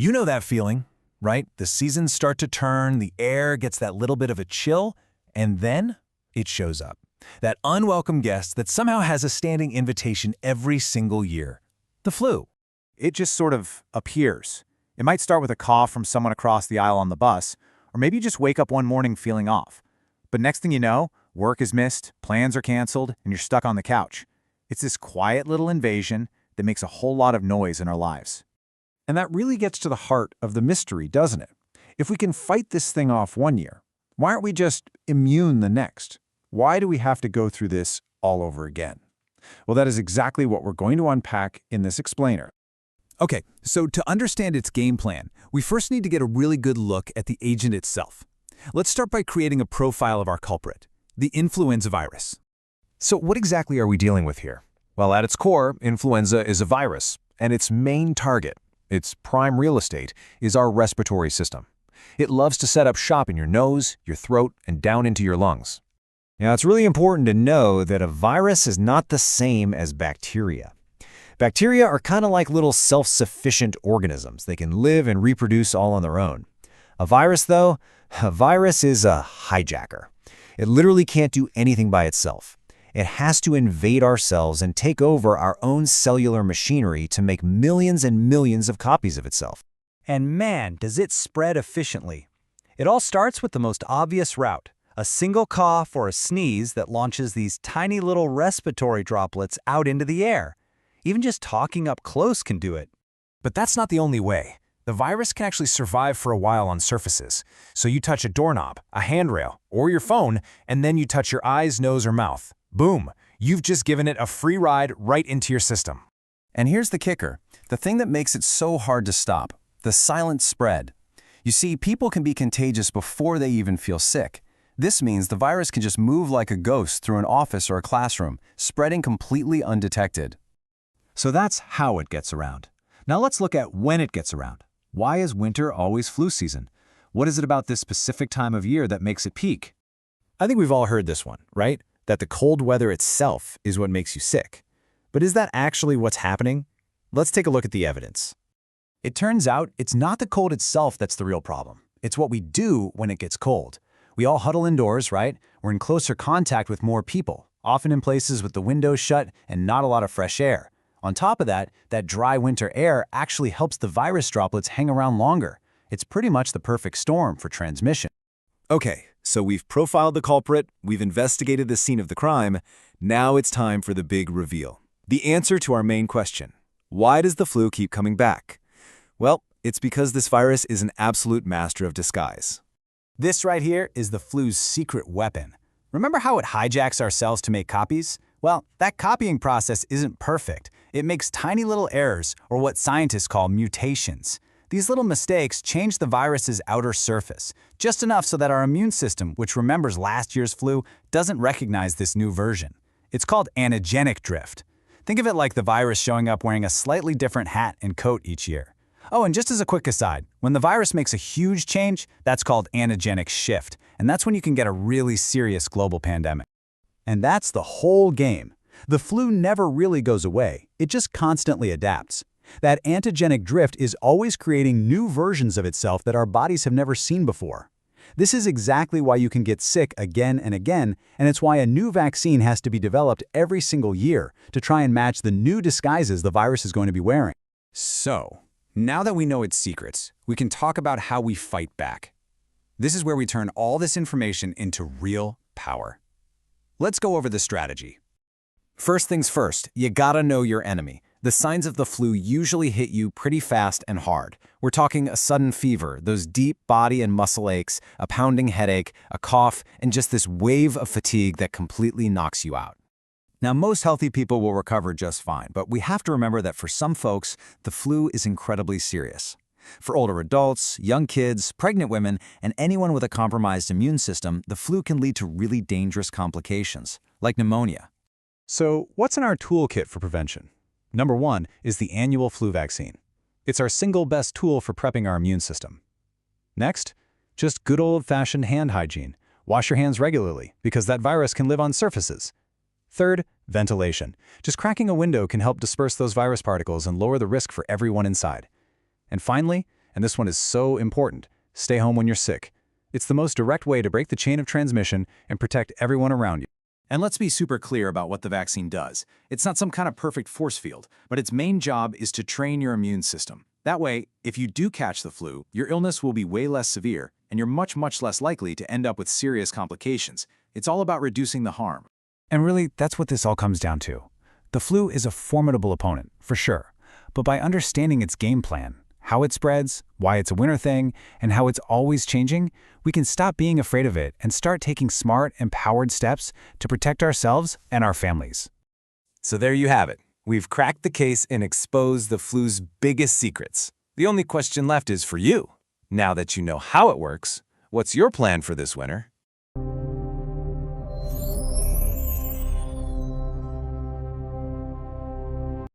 You know that feeling, right? The seasons start to turn, the air gets that little bit of a chill, and then it shows up. That unwelcome guest that somehow has a standing invitation every single year. The flu. It just sort of appears. It might start with a cough from someone across the aisle on the bus, or maybe you just wake up one morning feeling off. But next thing you know, work is missed, plans are canceled, and you're stuck on the couch. It's this quiet little invasion that makes a whole lot of noise in our lives. And that really gets to the heart of the mystery, doesn't it? If we can fight this thing off one year, why aren't we just immune the next? Why do we have to go through this all over again? Well, that is exactly what we're going to unpack in this explainer. Okay, so to understand its game plan, we first need to get a really good look at the agent itself. Let's start by creating a profile of our culprit, the influenza virus. So what exactly are we dealing with here? Well, at its core, influenza is a virus, and its main target, its prime real estate, is our respiratory system. It loves to set up shop in your nose, your throat, and down into your lungs. Now, it's really important to know that a virus is not the same as bacteria. Bacteria are kind of like little self-sufficient organisms. They can live and reproduce all on their own. A virus, though, a virus is a hijacker. It literally can't do anything by itself. It has to invade our cells and take over our own cellular machinery to make millions and millions of copies of itself. And man, does it spread efficiently. It all starts with the most obvious route, a single cough or a sneeze that launches these tiny little respiratory droplets out into the air. Even just talking up close can do it. But that's not the only way. The virus can actually survive for a while on surfaces. So you touch a doorknob, a handrail, or your phone, and then you touch your eyes, nose, or mouth. Boom! You've just given it a free ride right into your system. And here's the kicker, the thing that makes it so hard to stop, the silent spread. You see, people can be contagious before they even feel sick. This means the virus can just move like a ghost through an office or a classroom, spreading completely undetected. So that's how it gets around. Now let's look at when it gets around. Why is winter always flu season? What is it about this specific time of year that makes it peak? I think we've all heard this one, right? That the cold weather itself is what makes you sick. But is that actually what's happening? Let's take a look at the evidence. It turns out it's not the cold itself that's the real problem. It's what we do when it gets cold. We all huddle indoors, right? We're in closer contact with more people, often in places with the windows shut and not a lot of fresh air. On top of that, that dry winter air actually helps the virus droplets hang around longer. It's pretty much the perfect storm for transmission. Okay, so we've profiled the culprit, we've investigated the scene of the crime. Now it's time for the big reveal. The answer to our main question. Why does the flu keep coming back? Well, it's because this virus is an absolute master of disguise. This right here is the flu's secret weapon. Remember how it hijacks our cells to make copies? Well, that copying process isn't perfect. It makes tiny little errors, or what scientists call mutations. These little mistakes change the virus's outer surface, just enough so that our immune system, which remembers last year's flu, doesn't recognize this new version. It's called antigenic drift. Think of it like the virus showing up wearing a slightly different hat and coat each year. Oh, and just as a quick aside, when the virus makes a huge change, that's called antigenic shift, and that's when you can get a really serious global pandemic. And that's the whole game. The flu never really goes away, it just constantly adapts. That antigenic drift is always creating new versions of itself that our bodies have never seen before. This is exactly why you can get sick again and again, and it's why a new vaccine has to be developed every single year to try and match the new disguises the virus is going to be wearing. So, now that we know its secrets, we can talk about how we fight back. This is where we turn all this information into real power. Let's go over the strategy. First things first, you gotta know your enemy. The signs of the flu usually hit you pretty fast and hard. We're talking a sudden fever, those deep body and muscle aches, a pounding headache, a cough, and just this wave of fatigue that completely knocks you out. Now, most healthy people will recover just fine, but we have to remember that for some folks, the flu is incredibly serious. For older adults, young kids, pregnant women, and anyone with a compromised immune system, the flu can lead to really dangerous complications, like pneumonia. So, what's in our toolkit for prevention? Number one is the annual flu vaccine. It's our single best tool for prepping our immune system. Next, just good old-fashioned hand hygiene. Wash your hands regularly, because that virus can live on surfaces. Third, ventilation. Just cracking a window can help disperse those virus particles and lower the risk for everyone inside. And finally, And this one is so important. Stay home when you're sick. It's the most direct way to break the chain of transmission and protect everyone around you. And let's be super clear about what the vaccine does. It's not some kind of perfect force field, but its main job is to train your immune system. That way, if you do catch the flu, your illness will be way less severe, and you're much, much less likely to end up with serious complications. It's all about reducing the harm. And really, that's what this all comes down to. The flu is a formidable opponent, for sure. But by understanding its game plan, how it spreads, why it's a winter thing, and how it's always changing, we can stop being afraid of it and start taking smart, empowered steps to protect ourselves and our families. So there you have it. We've cracked the case and exposed the flu's biggest secrets. The only question left is for you. Now that you know how it works, what's your plan for this winter?